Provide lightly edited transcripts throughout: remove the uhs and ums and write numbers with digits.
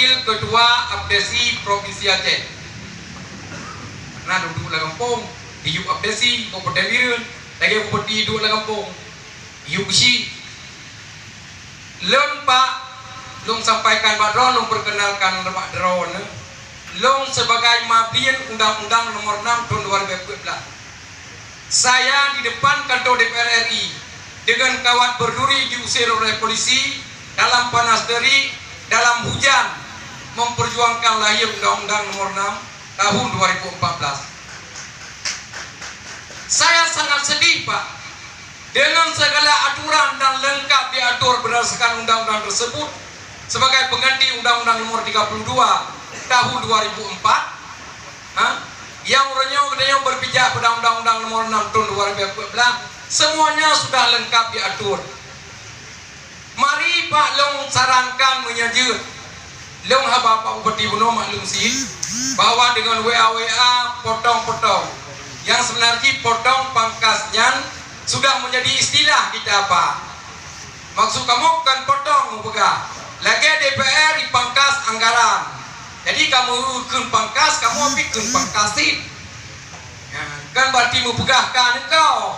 Wakil Ketua Abdesi Provinsi Aceh. Karena duduk di kampung, hidup Abdesi, Kabupaten Biren, lagi bupati hidup di kampung, hidup besi. Lon Pak, long sampaikan Pak Dron, long perkenalkan Pak Dron, long sebagai Mabien Undang-Undang Nomor 6 Tahun 2014. Saya di depan kantor DPR RI dengan kawat berduri diusir oleh polisi dalam panas terik, dalam hujan, memperjuangkan lahir Undang-Undang Nomor 6 Tahun 2014. Saya sangat sedih Pak, dengan segala aturan dan lengkap diatur berdasarkan undang-undang tersebut sebagai pengganti Undang-Undang Nomor 32 Tahun 2004, yang renyong berpijak pada Undang-Undang Nomor 6 Tahun 2014, semuanya sudah lengkap diatur. Mari Pak Long sarankan menyajut Long haba Pak Bupati Bono maklum sih bahwa dengan WA potong-potong yang sebenarnya potong pangkasnya sudah menjadi istilah kita Pak. Maksud kamu kan potong bukan lagi DPR dipangkas anggaran. Jadi kamu kun pangkas, kamu pikun pangkasin ya, kan berarti membegahkan engkau.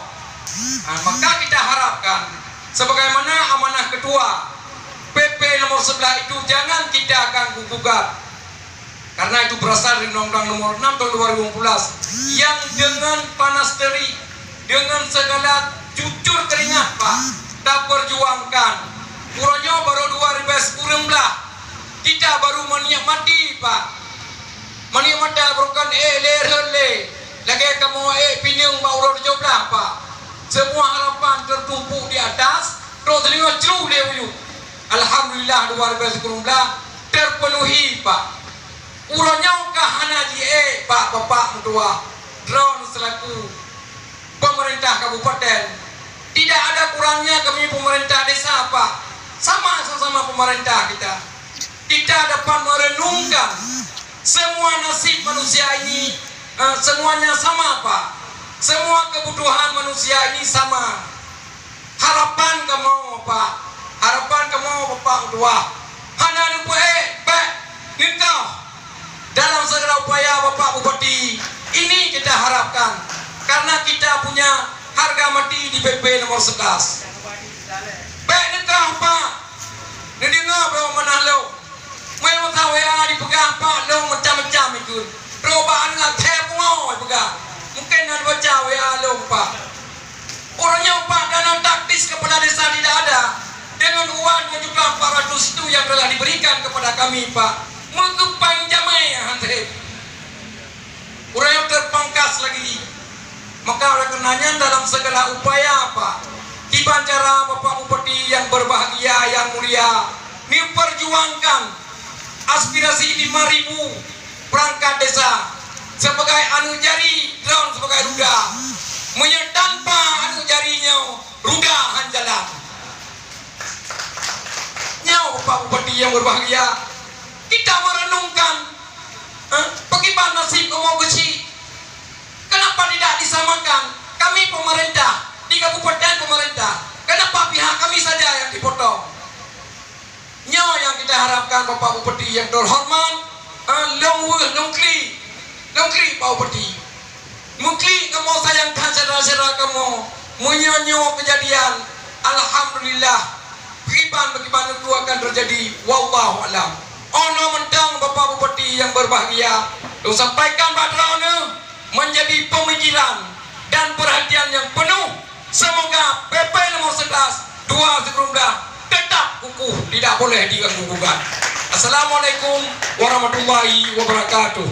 Maka kita harapkan sebagaimana amanah ketua PP nomor 11 itu jangan kita akan gugat, karena itu berasal dari Undang-Undang Nomor 6 Tahun 2015 yang dengan panas terik, dengan segala cucur keringat Pak, kita perjuangkan. Kurangnya baru 2010 kita baru menikmati Pak, menikmati bukan le lagi kamu pinang baru joblah Pak. Semua harapan tertumpuk di atas, terus telinga celuh lewu. Alhamdulillah 2010 terpenuhi Pak. Kurangnya kahana Pak Bapak Mutua drone selaku pemerintah kabupaten, tidak ada kurangnya kami pemerintah desa Pak, sama-sama pemerintah kita dapat merenungkan semua nasib manusia ini, semuanya sama Pak, semua kebutuhan manusia ini sama. Harapan kamu Pak, harapan kamu Bapak Ketua, hanya lupa Pak engkau dalam segala upaya Bapak Bupati ini kita harapkan, karena kita punya harga mati di PP nomor 11. Baik engkau Pak, dengar bahwa mana lo, mau tahu ya dipegang Pak lo macam-macam itu. Perubahan nggak tepung pegang, mungkin ada baca ya lo Pak. Orangnya Pak dana taktis kepada desa tidak ada, dengan uang 2.400.000 itu yang telah diberikan kepada kami Pak, mengepang jamai hantar. Orangnya terpangkas lagi. Maka oleh karenanya dalam segala upaya Pak, dibancara Bapak Bupati yang berbahagia, yang mulia, memperjuangkan aspirasi 5.000 perangkat desa sebagai anu jari drone sebagai ruda, tanpa anu jarinya ruda hanjalan. Nyawa Bapak Bupati yang berbahagia, kita merenungkan bagaimana nasib kamu besi. Kenapa tidak disamakan kami pemerintah di kabupaten pemerintah? Kenapa pihak kami saja yang dipotong? Nyawa yang kita harapkan Bapak Bupati yang terhormat, longkli Pak Bupati, mungkin kamu sayangkan saudara-saudara kamu menyonyo kejadian. Alhamdulillah, bagaimana itu akan terjadi. Wallahu alam. Ono mentang Bapak Bupati yang berbahagia, sampaikan Pak Drone menjadi pemikiran dan perhatian yang penuh. Semoga PP nomor 11 2019 tetap kukuh, tidak boleh diganggu-gugat. Assalamualaikum warahmatullahi wabarakatuh.